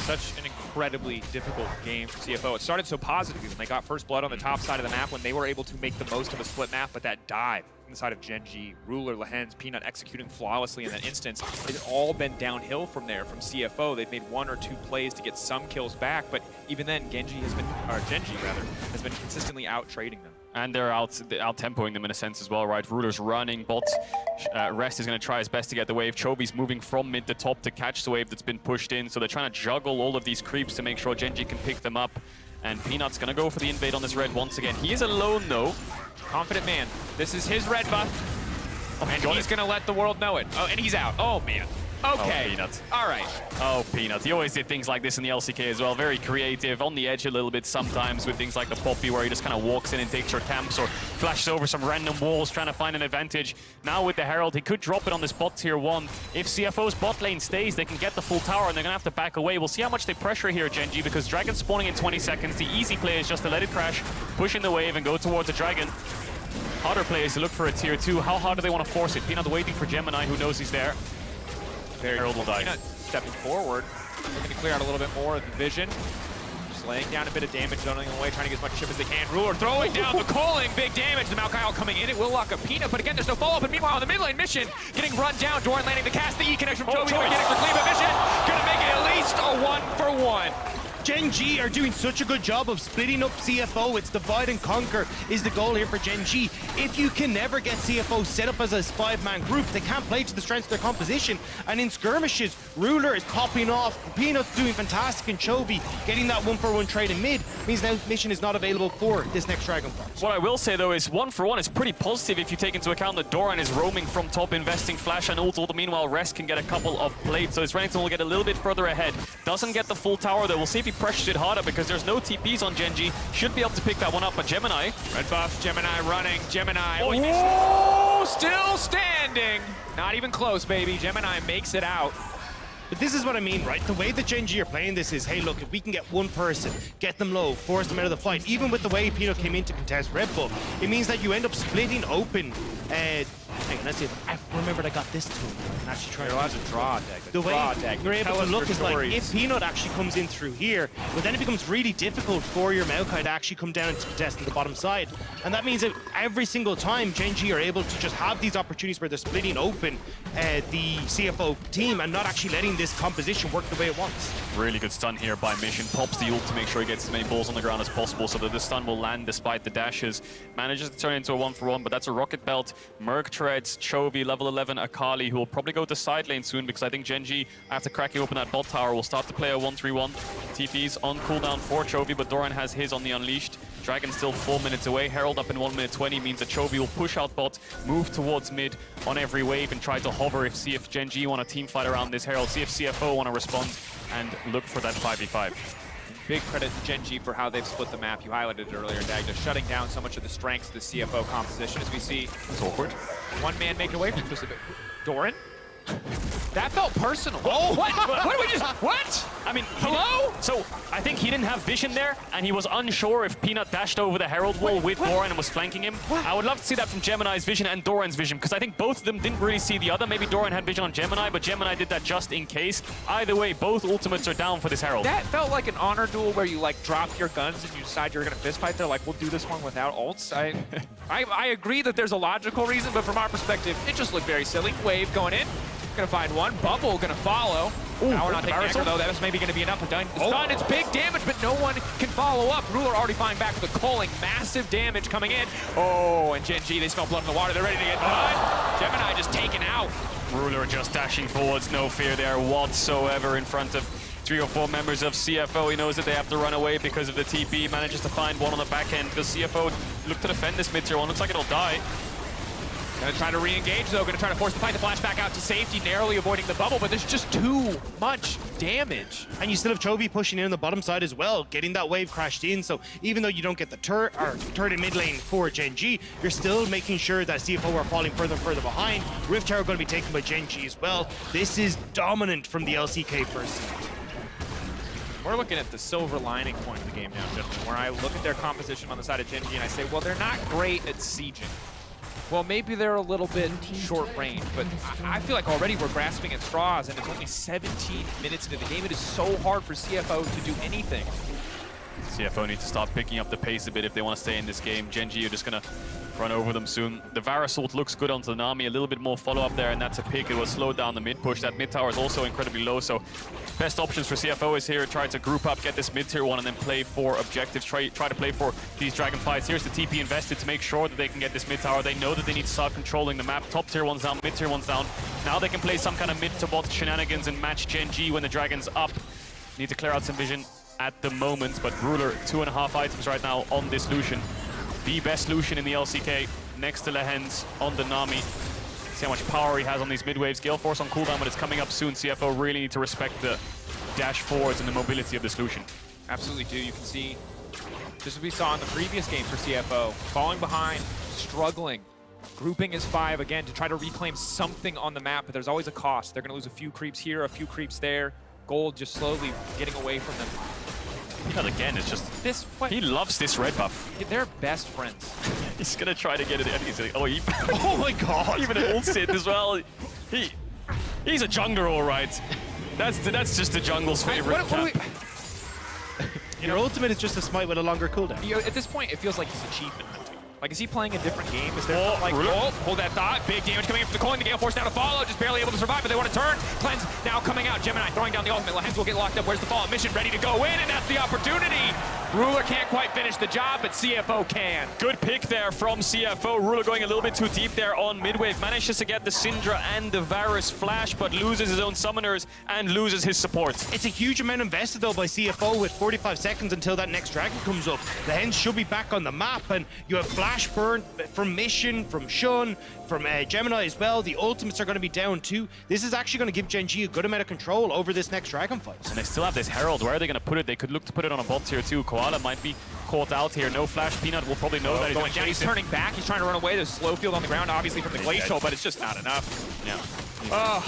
Such an incredibly difficult game for CFO. It started so positively when they got first blood on the top side of the map, when they were able to make the most of a split map, but that dive inside of Gen.G, Ruler, Lehends, Peanut executing flawlessly in that instance. It's all been downhill from there from CFO. They've made 1 or 2 plays to get some kills back, but even then, Gen.G has been consistently out-trading them. And they're out-tempoing them in a sense as well, right? Ruler's running, bot. Rest is going to try his best to get the wave. Chovy's moving from mid to top to catch the wave that's been pushed in, so they're trying to juggle all of these creeps to make sure Gen.G can pick them up. And Peanut's going to go for the invade on this red once again. He is alone, though. Confident man. This is his red buff, and he's going to let the world know it. Oh, and he's out. Oh, man. Okay. Oh, Peanut. All right. Oh, Peanut. He always did things like this in the LCK as well. Very creative, on the edge a little bit sometimes with things like the Poppy, where he just kind of walks in and takes your camps or flashes over some random walls trying to find an advantage. Now with the Herald, he could drop it on this bot tier 1. If CFO's bot lane stays, they can get the full tower and they're going to have to back away. We'll see how much they pressure here, Gen.G, because Dragon's spawning in 20 seconds. The easy play is just to let it crash, push in the wave and go towards the Dragon. Harder play is to look for a tier 2. How hard do they want to force it? Peanut waiting for Gemini, who knows he's there. Herald will die. Peanut stepping forward, looking to clear out a little bit more of the vision. Just laying down a bit of damage, running away, trying to get as much chip as they can. Ruler throwing down the calling, big damage. The Maokai coming in, it will lock up Peanut, but again, there's no follow-up. And meanwhile, in the mid lane, Mission getting run down. Doran landing the cast, the E connection from Chovy, getting for Cleave Vision. Gonna make it at least a 1-for-1. Gen.G are doing such a good job of splitting up CFO. It's divide and conquer is the goal here for Gen.G. If you can never get CFO set up as a 5-man group, they can't play to the strengths of their composition. And in skirmishes, Ruler is popping off, Peanut's doing fantastic, and Chovy getting that 1-for-1 trade in mid means now Mission is not available for this next Dragonfly. What I will say though is 1-for-1 is pretty positive if you take into account that Doran is roaming from top, investing flash and ult. All the meanwhile, Rest can get a couple of plates, so his Renekton will get a little bit further ahead. Doesn't get the full tower though. We'll see if he pressures it harder because there's no TPs on Gen.G. Should be able to pick that one up, but Gemini. Red buff, Gemini running, Gemini. Oh, still standing. Not even close, baby. Gemini makes it out. But this is what I mean, right? The way that Gen.G are playing this is, hey, look, if we can get one person, get them low, force them out of the fight, even with the way Peanut came in to contest Red Bull, it means that you end up splitting open. Hang on, let's see if I remembered I got this tool. Actually trying to draw a deck. The way you're able to look is like, if Peanut actually comes in through here, but then it becomes really difficult for your Maokai to actually come down and contest on the bottom side. And that means that every single time Gen.G are able to just have these opportunities where they're splitting open the CFO team and not actually letting this composition work the way it wants. Really good stun here by Mission. Pops the ult to make sure he gets as many balls on the ground as possible so that the stun will land despite the dashes. Manages to turn into a 1-for-1, but that's a rocket belt. Merc treads, Chovy, level 11, Akali, who will probably go to side lane soon because I think Gen.G, after cracking open that bot tower, will start to play a 1-3-1. TP's on cooldown for Chovy, but Doran has his on the Unleashed. Dragon still 4 minutes away. Herald up in 1 minute 20 means that Chovy will push out bot, move towards mid on every wave and try to hover see if Gen.G want a team fight around this Herald, see if CFO want to respond and look for that 5v5. Big credit to Gen.G for how they've split the map. You highlighted it earlier, Dagda, shutting down so much of the strengths of the CFO composition as we see. It's awkward. One man making away from this. Doran? That felt personal. Oh, what? What did we just, what? I mean, hello? So, I think he didn't have vision there, and he was unsure if Peanut dashed over the Herald wall with Doran and was flanking him. I would love to see that from Gemini's vision and Doran's vision, because I think both of them didn't really see the other. Maybe Doran had vision on Gemini, but Gemini did that just in case. Either way, both ultimates are down for this Herald. That felt like an honor duel where you, like, drop your guns and you decide you're going to fist fight. They're like, we'll do this one without ults. I agree that there's a logical reason, but from our perspective, it just looked very silly. Wave going in. Gonna find one. Bubble gonna follow. Now we're not taking anchor though. That is maybe gonna be enough. It's done. It's big damage, but no one can follow up. Ruler already flying back with the calling. Massive damage coming in. Oh, and Gen.G, they smell blood in the water. They're ready to get done. Gemini just taken out. Ruler just dashing forwards. No fear there whatsoever in front of 3 or 4 members of CFO. He knows that they have to run away because of the TP. Manages to find one on the back end. Does CFO look to defend this mid-tier one? Looks like it'll die. Gonna try to re-engage though, gonna try to force the fight to flash back out to safety, narrowly avoiding the bubble, but there's just too much damage. And you still have Chovy pushing in on the bottom side as well, getting that wave crashed in. So even though you don't get the turret in mid lane for Gen.G, you're still making sure that CFO are falling further and further behind. Rift Tower going to be taken by Gen.G as well. This is dominant from the LCK first seed. We're looking at the silver lining point of the game now, gentlemen, where I look at their composition on the side of Gen.G and I say, well, they're not great at sieging. Well, maybe they're a little bit short range, but I feel like already we're grasping at straws, and it's only 17 minutes into the game. It is so hard for CFO to do anything. CFO needs to start picking up the pace a bit if they want to stay in this game. Gen.G are just going to run over them soon. The Varus ult looks good onto the Nami. A little bit more follow-up there, and that's a pick. It will slow down the mid-push. That mid-tower is also incredibly low, so best options for CFO is here. Try to group up, get this mid-tier one, and then play for objectives. Try to play for these dragon fights. Here's the TP invested to make sure that they can get this mid-tower. They know that they need to start controlling the map. Top-tier one's down, mid-tier one's down. Now they can play some kind of mid-to-bot shenanigans and match Gen.G when the dragon's up. Need to clear out some vision at the moment, but Ruler, 2.5 items right now on this Lucien. The best Lucien in the LCK, next to Lehends on the Nami. See how much power he has on these mid-waves. Gale Force on cooldown, but it's coming up soon. CFO really need to respect the dash forwards and the mobility of this Lucien. Absolutely do. You can see, just as we saw in the previous game for CFO, falling behind, struggling, grouping his 5 again to try to reclaim something on the map, but there's always a cost. They're going to lose a few creeps here, a few creeps there. Gold just slowly getting away from them. But again, it's just, he loves this red buff. They're best friends. He's gonna try to get it in. He's like, oh, Oh my god! even an ult sit as well. He's a jungler, all right. That's just the jungle's favorite camp. Your ultimate is just a smite with a longer cooldown. You know, at this point, it feels like he's achievement hunting. Like, is he playing a different game? Is there hold that thought. Big damage coming in from the coin. The Gale Force now to follow. Just barely able to survive, but they want to turn. Cleanse now coming out. Gemini throwing down the ultimate. Lehends will get locked up. Where's the follow-up mission? Ready to go in, and that's the opportunity. Ruler can't quite finish the job, but CFO can. Good pick there from CFO. Ruler going a little bit too deep there on mid-wave. Manages to get the Syndra and the Varus flash, but loses his own summoners and loses his supports. It's a huge amount invested though by CFO with 45 seconds until that next dragon comes up. The Hens should be back on the map, and you have flash burn from Mission, from Shunn, from Gemini as well. The ultimates are going to be down too. This is actually going to give Gen.G a good amount of control over this next dragon fight. And they still have this Herald. Where are they going to put it? They could look to put it on a bot tier too. Koala might be caught out here. No flash. Peanut will probably know that he's going down. He's turning back. He's trying to run away. There's slow field on the ground, obviously from the glacial, but it's just not enough. Yeah.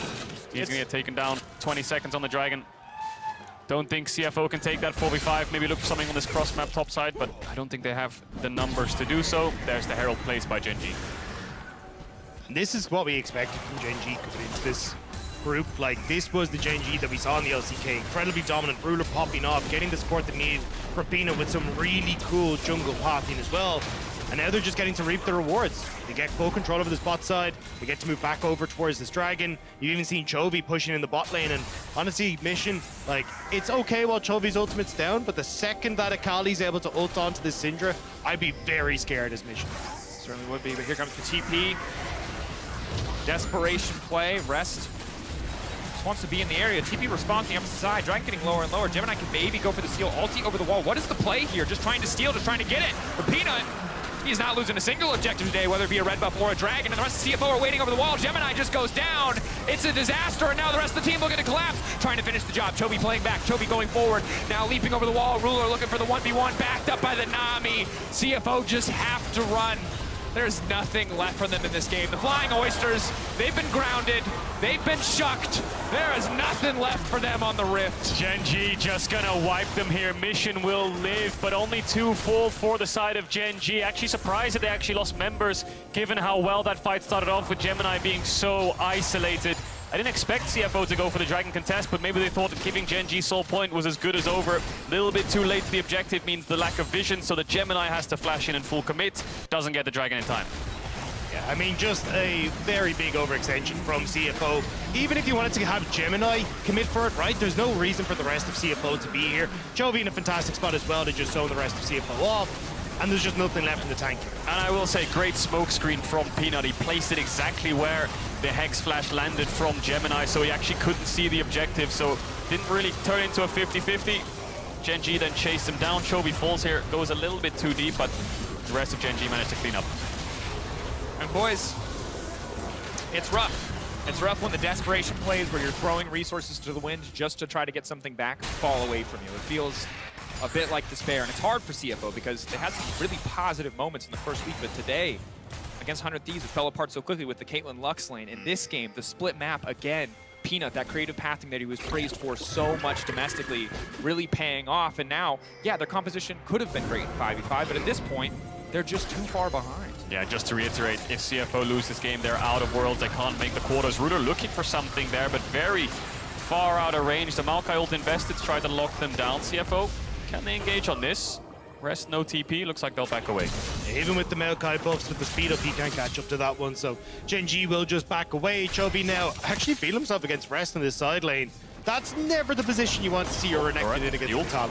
He's going to get taken down. 20 seconds on the dragon. Don't think CFO can take that 4v5. Maybe look for something on this cross map top side, but I don't think they have the numbers to do so. There's the Herald placed by Gen.G. This is what we expected from Gen.G coming into this group. Like, this was the Gen.G that we saw in the LCK. Incredibly dominant, Ruler popping off, getting the support they need for Peanut with some really cool jungle pathing as well. And now they're just getting to reap the rewards. They get full control over this bot side. They get to move back over towards this dragon. You've even seen Chovy pushing in the bot lane. And honestly, Mission, like, it's okay while Chovy's ultimate's down, but the second that Akali's able to ult onto this Syndra, I'd be very scared as Mission. Certainly would be, but here comes the TP. Desperation play, rest. Just wants to be in the area. TP response on the opposite side. Dragon getting lower and lower. Gemini can maybe go for the steal. Ulti over the wall. What is the play here? Just trying to steal, just trying to get it. For Peanut, he's not losing a single objective today, whether it be a red buff or a dragon. And the rest of CFO are waiting over the wall. Gemini just goes down. It's a disaster, and now the rest of the team looking to collapse. Trying to finish the job. Chovy playing back. Chovy going forward. Now leaping over the wall. Ruler looking for the 1v1. Backed up by the Nami. CFO just have to run. There's nothing left for them in this game. The Flying Oysters, they've been grounded. They've been shucked. There is nothing left for them on the Rift. Gen.G just gonna wipe them here. Mission will live, but only 2 fall for the side of Gen.G. Actually surprised that they actually lost members, given how well that fight started off with Gemini being so isolated. I didn't expect CFO to go for the Dragon contest, but maybe they thought that giving Gen.G soul point was as good as over. A little bit too late to the objective means the lack of vision, so the Gemini has to flash in and full commit. Doesn't get the Dragon in time. Yeah, I mean, just a very big overextension from CFO. Even if you wanted to have Gemini commit for it, right, there's no reason for the rest of CFO to be here. Chovy in a fantastic spot as well to just zone the rest of CFO off. and there's just nothing left in the tank here. And I will say, great smoke screen from Peanut. He placed it exactly where the Hex Flash landed from Gemini, so he actually couldn't see the objective, so didn't really turn into a 50-50. Gen.G then chased him down. Chovy falls here, goes a little bit too deep, but the rest of Gen.G managed to clean up. And boys, it's rough. It's rough when the desperation plays where you're throwing resources to the wind just to try to get something back fall away from you. It feels a bit like despair, and it's hard for CFO because they had some really positive moments in the first week, but today, against 100 Thieves, it fell apart so quickly with the Caitlyn Lux lane. In this game, the split map, again, Peanut, that creative pathing that he was praised for so much domestically, really paying off. And now, yeah, their composition could have been great in 5v5, but at this point, they're just too far behind. Yeah, just to reiterate, if CFO lose this game, they're out of Worlds. They can't make the quarters. Ruler looking for something there, but very far out of range. The Maokai ult invested to try to lock them down. CFO, can they engage on this? Rest, no TP. Looks like they'll back away. Even with the Maokai buffs, with the speed up, he can't catch up to that one. So Gen.G will just back away. Chovy now actually feel himself against Rest in this side lane. That's never the position you want to see your Renekton in against the top.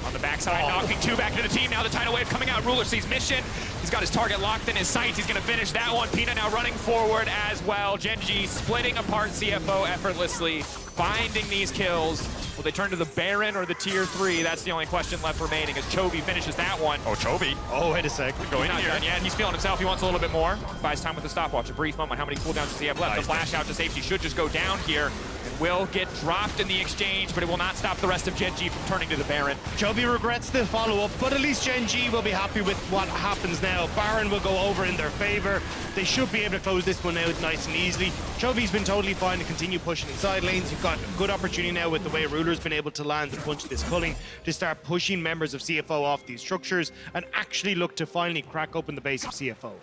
On the backside, knocking two back into the team. Now the tidal wave coming out. Ruler sees mission. He's got his target locked in his sights. He's going to finish that one. Peanut now running forward as well. Gen.G splitting apart CFO effortlessly, finding these kills. Will they turn to the Baron or the tier 3? That's the only question left remaining as Chovy finishes that one. Oh, Chovy. Oh, wait a sec. Going Not here. done yet. He's feeling himself. He wants a little bit more. Buys time with the stopwatch. A brief moment. How many cooldowns does he have left? Nice. The flash out to safety should just go down here. And will get dropped in the exchange, but it will not stop the rest of Gen.G from turning to the Baron. Chovy regrets the follow-up, but at least Gen.G will be happy with what happens now. Baron will go over in their favor. They should be able to close this one out nice and easily. Chovy's been totally fine to continue pushing inside lanes. You've got a good opportunity now with the way Ruler's been able to land and punch this culling to start pushing members of CFO off these structures and actually look to finally crack open the base of CFO.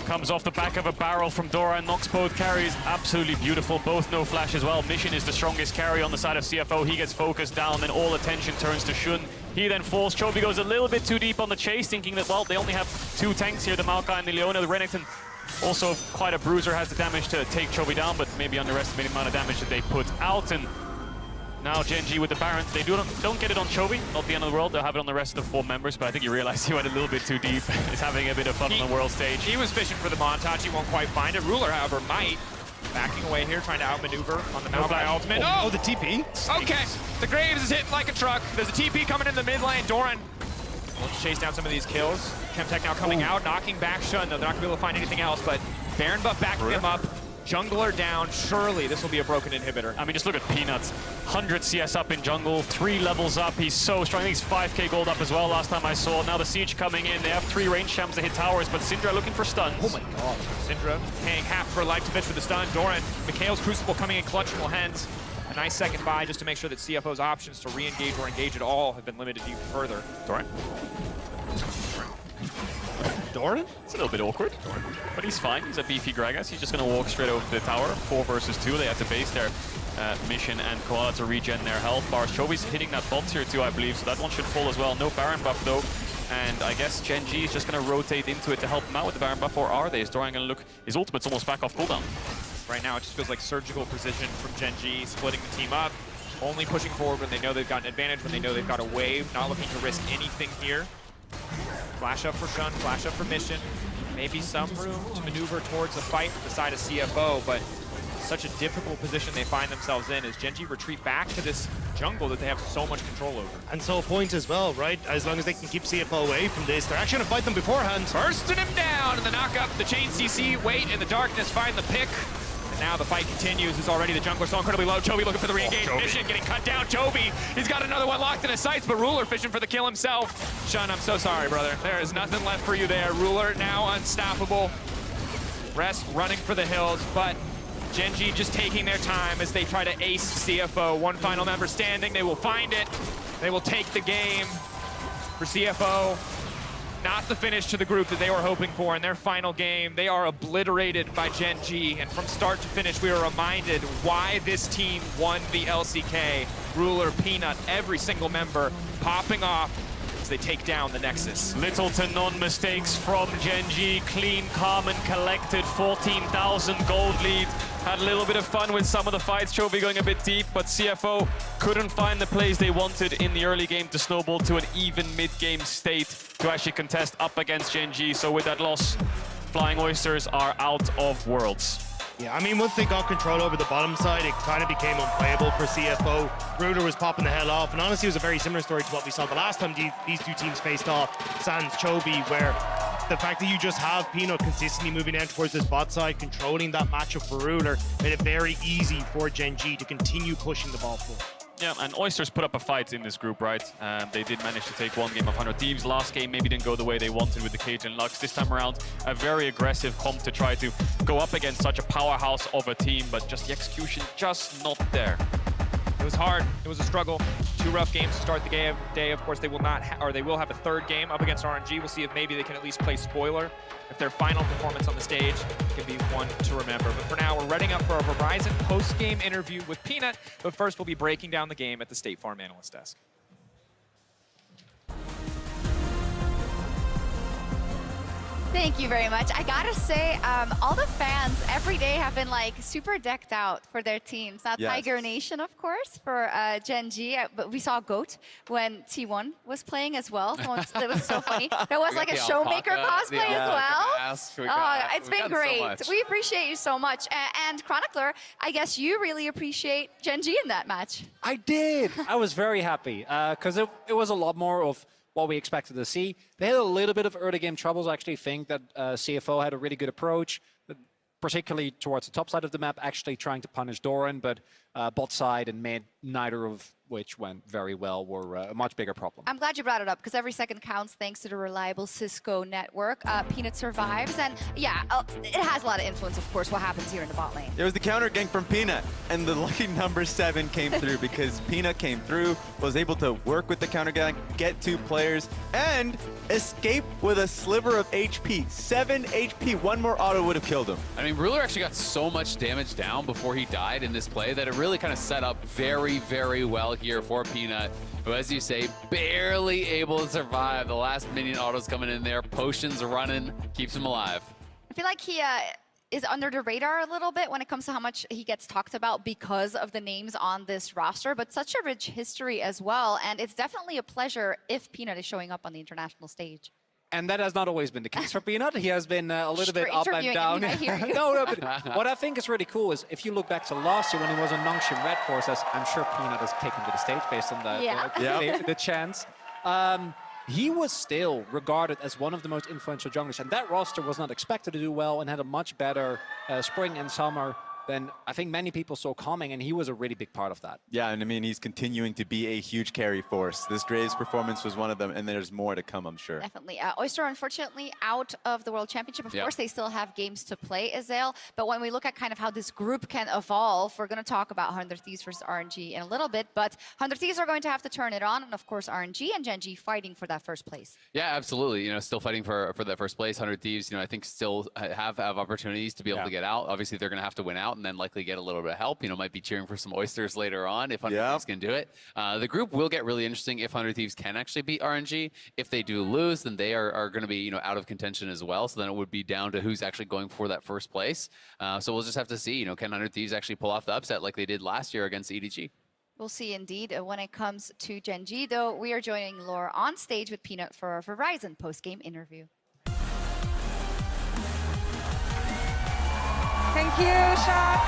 Comes off the back of a barrel from Doran, knocks both carries. Absolutely beautiful. Both no flash as well. Mission is the strongest carry on the side of CFO. He gets focused down, then all attention turns to Shunn. He then falls. Chovy goes a little bit too deep on the chase, thinking that, well, they only have two tanks here, the Maokai and the Leona. The Renekton, also quite a bruiser, has the damage to take Chovy down, but maybe underestimating the amount of damage that they put out. And now Gen.G with the Baron. They don't get it on Chovy, not the end of the world. They'll have it on the rest of the 4 members, but I think he realized he went a little bit too deep. He's having a bit of fun on the world stage. He was fishing for the montage. He won't quite find it. Ruler, however, might. Backing away here, trying to outmaneuver on the Maokai ultimate. Oh, the TP. Okay, the Graves is hitting like a truck. There's a TP coming in the mid lane. Doran wants to chase down some of these kills. Chemtech now coming out, knocking back Shunn, though they're not going to be able to find anything else, but Baron buff backing him up. Jungler down, surely this will be a broken inhibitor. I mean, just look at Peanuts. 100 CS up in jungle, 3 levels up. He's so strong. I think he's 5k gold up as well last time I saw. Now the siege coming in. They have 3 range champs to hit towers, but Syndra looking for stuns. Oh my god. Syndra paying half for life to finish with the stun. Doran, Mikhail's Crucible coming in clutch from Lehends. A nice second buy just to make sure that CFO's options to re-engage or engage at all have been limited even further. Doran. Doran? It's a little bit awkward, but he's fine. He's a beefy Gragas. He's just going to walk straight over to the tower. 4 versus 2. They have to base their Mission and Koala to regen their health bars. Chovy's hitting that bot tier too, I believe, so that one should fall as well. No Baron buff though. And I guess Gen.G is just going to rotate into it to help him out with the Baron buff, or are they? Is Doran going to look... His ultimate's almost back off cooldown. Right now, it just feels like surgical precision from Gen.G, splitting the team up. Only pushing forward when they know they've got an advantage, when they know they've got a wave. Not looking to risk anything here. Flash up for Shunn, flash up for Mission. Maybe some room to maneuver towards a fight with the side of CFO, but such a difficult position they find themselves in as Gen.G retreat back to this jungle that they have so much control over. And so a point as well, right? As long as they can keep CFO away from this, they're actually going to fight them beforehand. Bursting him down, and the knock up, the chain CC, wait in the darkness, find the pick. And now the fight continues. It's already the jungler so incredibly low. Chovy looking for the re-engage. Mission getting cut down. Chovy, he's got another one locked in his sights, but Ruler fishing for the kill himself. Shunn, I'm so sorry, brother. There is nothing left for you there. Ruler now unstoppable. Rest running for the hills, but Gen.G just taking their time as they try to ace CFO. One final member standing. They will find it. They will take the game for CFO. Not the finish to the group that they were hoping for in their final game. They are obliterated by Gen.G, and from start to finish, we are reminded why this team won the LCK. Ruler, Peanut, every single member popping off as they take down the Nexus. Little to none mistakes from Gen.G. Clean, calm, and collected. 14,000 gold lead Had a little bit of fun with some of the fights, Chovy going a bit deep, but CFO couldn't find the plays they wanted in the early game to snowball to an even mid-game state to actually contest up against Gen.G. So with that loss, Flying Oysters are out of Worlds. Yeah, I mean, once they got control over the bottom side, it kind of became unplayable for CFO. Ruler was popping the hell off, and honestly, it was a very similar story to what we saw the last time these two teams faced off, Sans Chovy, where the fact that you just have Peanut consistently moving down towards this bot side, controlling that matchup for Ruler, made it very easy for Gen.G to continue pushing the ball forward. Yeah, and Oysters put up a fight in this group, right? They did manage to take one game of 100 Thieves. Last game maybe didn't go the way they wanted with the Cage and Lux. This time around, a very aggressive comp to try to go up against such a powerhouse of a team, but just the execution just not there. It was hard. It was a struggle. 2 rough games to start the day. Of course, they will not, they will have a 3rd game up against RNG. We'll see if maybe they can at least play spoiler. If their final performance on the stage can be one to remember. But for now, we're readying up for a Verizon post-game interview with Peanut. But first, we'll be breaking down the game at the State Farm analyst desk. Thank you very much. I gotta say, all the fans every day have been like super decked out for their teams. Now, Yes. Tiger Nation, of course, for Gen.G. But we saw Goat when T1 was playing as well. That was so funny. There was like a Showmaker cosplay as well. It's been great. We appreciate you so much. And Chronicler, I guess you really appreciate Gen.G in that match. I did. I was very happy because it was a lot more of what we expected to see. They had a little bit of early game troubles. I actually think that CFO had a really good approach, particularly towards the top side of the map, actually trying to punish Doran, but bot side and mid, neither of which went very well, were a much bigger problem. I'm glad you brought it up because every second counts thanks to the reliable Cisco network. Peanut survives, and yeah, it has a lot of influence, of course, what happens here in the bot lane. It was the counter gank from Peanut, and the lucky number 7 came through because Peanut came through, was able to work with the counter gank, get 2 players, and escape with a sliver of HP. 7 HP, 1 more auto would have killed him. I mean, Ruler actually got so much damage down before he died in this play that it really kind of set up very, very well here for Peanut, who, as you say, barely able to survive. The last minion autos coming in there, potions running, keeps him alive. I feel like he is under the radar a little bit when it comes to how much he gets talked about because of the names on this roster, but such a rich history as well, and it's definitely a pleasure if Peanut is showing up on the international stage. And that has not always been the case for Peanut. He has been a little bit up and Interviewing down. him, I hear you. No, but what I think is really cool is if you look back to last year when he was on Nongshim Red Forces, I'm sure Peanut has taken to the stage based on the chance. He was still regarded as one of the most influential junglers, and that roster was not expected to do well and had a much better spring and summer than I think many people saw coming, and he was a really big part of that. Yeah, and I mean, he's continuing to be a huge carry force. This Graves performance was one of them, and there's more to come, I'm sure. Definitely. Oyster, unfortunately, out of the World Championship. Of course, they still have games to play, Azael. But when we look at kind of how this group can evolve, we're going to talk about 100 Thieves versus RNG in a little bit. But 100 Thieves are going to have to turn it on. And of course, RNG and Gen.G fighting for that first place. Yeah, absolutely. You know, still fighting for that first place. 100 Thieves, you know, I think still have opportunities to be able to get out. Obviously, they're going to have to win out and then likely get a little bit of help. You know, might be cheering for some Oysters later on if 100 Thieves can do it. The group will get really interesting if 100 Thieves can actually beat RNG. If they do lose, then they are going to be, you know, out of contention as well. So then it would be down to who's actually going for that first place. So we'll just have to see, you know, can 100 Thieves actually pull off the upset like they did last year against EDG? We'll see indeed. When it comes to Gen.G, though, we are joining Laura on stage with Peanut for a Verizon post-game interview. Thank you, Shot.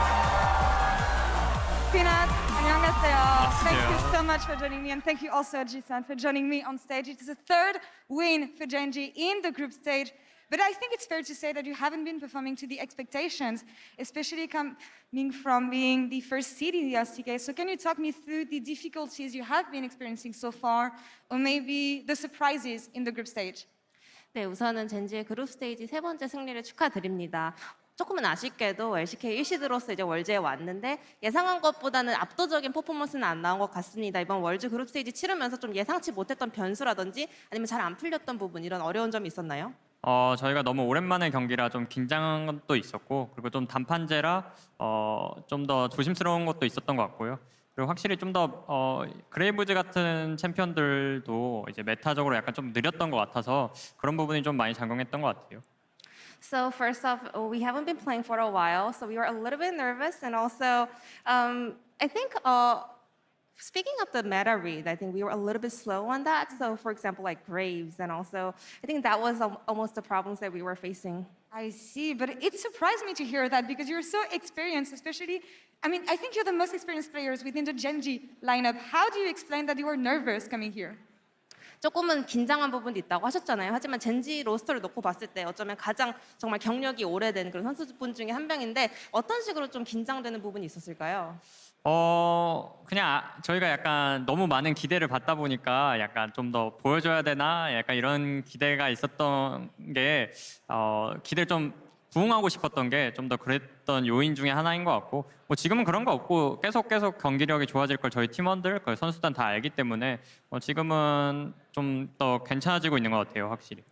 Peanut, 안녕하세요. Thank you so much for joining me, and thank you also, Ji-san, for joining me on stage. It is a 3rd win for Gen.G in the group stage, but I think it's fair to say that you haven't been performing to the expectations, especially coming from being the first seed in the LCK. So can you talk me through the difficulties you have been experiencing so far, or maybe the surprises in the group stage? 네, 우선은 젠지의 그룹 스테이지 3번째 승리를 축하드립니다. 조금은 아쉽게도 LCK 1시드로서 이제 월즈에 왔는데 예상한 것보다는 압도적인 퍼포먼스는 안 나온 것 같습니다. 이번 월즈 그룹 스테이지 치르면서 좀 예상치 못했던 변수라든지 아니면 잘 안 풀렸던 부분 이런 어려운 점이 있었나요? 저희가 너무 오랜만에 경기라 좀 긴장한 것도 있었고 그리고 좀 단판제라 좀 더 조심스러운 것도 있었던 것 같고요. 그리고 확실히 좀 더 그레이브즈 같은 챔피언들도 이제 메타적으로 약간 좀 느렸던 것 같아서 그런 부분이 좀 많이 작용했던 것 같아요. So first off, we haven't been playing for a while, so we were a little bit nervous, and also I think speaking of the meta read, I think we were a little bit slow on that. So for example, like Graves, and also I think that was almost the problems that we were facing. I see, but it surprised me to hear that because you're so experienced, especially, I mean, I think you're the most experienced players within the Gen.G lineup. How do you explain that you were nervous coming here? 조금은 긴장한 부분도 있다고 하셨잖아요. 하지만 젠지 로스터를 놓고 봤을 때 어쩌면 가장 정말 경력이 오래된 그런 선수분 중에 한 명인데 어떤 식으로 좀 긴장되는 부분이 있었을까요? 그냥 저희가 약간 너무 많은 기대를 받다 보니까 약간 좀 더 보여줘야 되나 약간 이런 기대가 있었던 게 기대를 좀 부응하고 싶었던 게 좀 더 그랬던 요인 중에 하나인 것 같고 뭐 지금은 그런 거 없고 계속 경기력이 좋아질 걸 저희 팀원들, 선수단 다 알기 때문에 지금은 좀 더 괜찮아지고 있는 것 같아요, 확실히.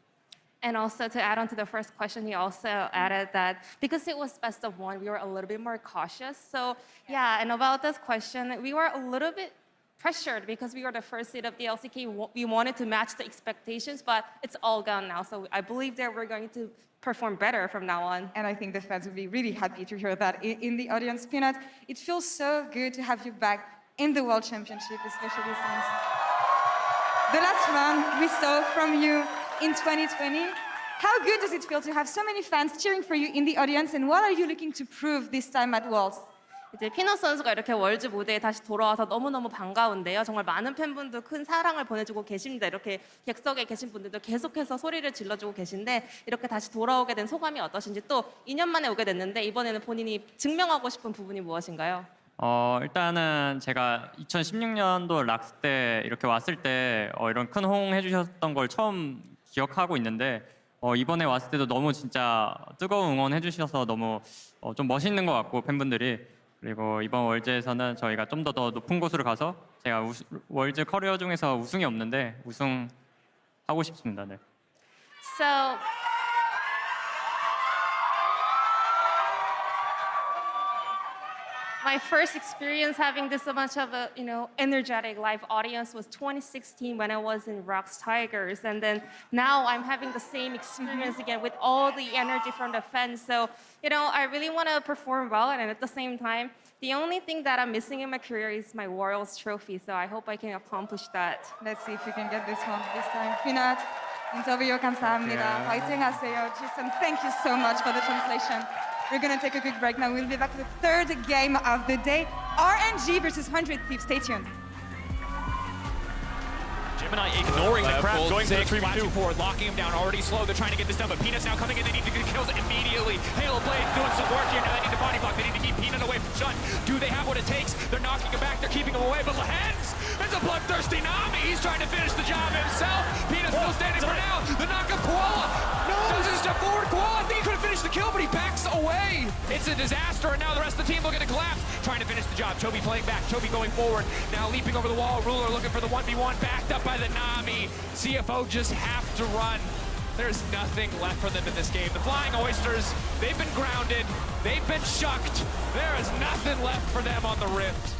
And also to add on to the first question, he also added that because it was best of one, we were a little bit more cautious. So yeah, and about this question, we were a little bit pressured because we were the first seed of the LCK. We wanted to match the expectations, but it's all gone now. So I believe that we're going to perform better from now on. And I think the fans will be really happy to hear that in the audience. Peanut, it feels so good to have you back in the World Championship, especially since the last run we saw from you in 2020. How good does it feel to have so many fans cheering for you in the audience, and what are you looking to prove this time at Worlds? 이제 피넛 선수가 이렇게 월즈 무대에 다시 돌아와서 너무너무 반가운데요. 정말 많은 팬분들 큰 사랑을 보내주고 계십니다. 이렇게 객석에 계신 분들도 계속해서 소리를 질러주고 계신데 이렇게 다시 돌아오게 된 소감이 어떠신지 또 2년 만에 오게 됐는데 이번에는 본인이 증명하고 싶은 부분이 무엇인가요? 일단은 제가 2016년도 락스 때 이렇게 왔을 때 이런 큰 호응해 주셨던 걸 처음 기억하고 있는데 이번에 왔을 때도 너무 진짜 뜨거운 응원해 주셔서 너무 좀 멋있는 것 같고 팬분들이 그리고 이번 월즈에서는 저희가 좀 더 높은 곳으로 가서 제가 월즈 커리어 중에서 우승이 없는데 우승하고 싶습니다. 네. So my first experience having this much of a energetic live audience was 2016 when I was in Rocks Tigers, and then now I'm having the same experience again with all the energy from the fans. So I really want to perform well, and at the same time, the only thing that I'm missing in my career is my Worlds trophy. So I hope I can accomplish that. Let's see if we can get this one this time. Peanut, 인터뷰 감사합니다. 화이팅 하세요. Jason, thank you so much for the translation. We're going to take a quick break now. We'll be back for the third game of the day. RNG versus 100 Thieves. Stay tuned. Gemini ignoring the crap, going for the 3-2. Forward, locking him down, already slow. They're trying to get this done, but Peanut's now coming in. They need to get kills immediately. Halo Blade doing some work here. Now they need to body block. They need to keep Peanut away from Shunn. Do they have what it takes? They're knocking him back. They're keeping him away. But Lehends, it's a bloodthirsty Nami. He's trying to finish the job himself. Peanut's still standing for now. The knock of Koala. Does his step forward. Koala, I think he could have finished the kill, but he backs away. It's a disaster, and now the rest of the team looking to collapse. Trying to finish the job. Chovy playing back. Chovy going forward. Now leaping over the wall. Ruler looking for the 1v1. Backed up by the Nami. CFO just have to run. There's nothing left for them in this game. The Flying Oysters, they've been grounded. They've been shucked. There is nothing left for them on the Rift.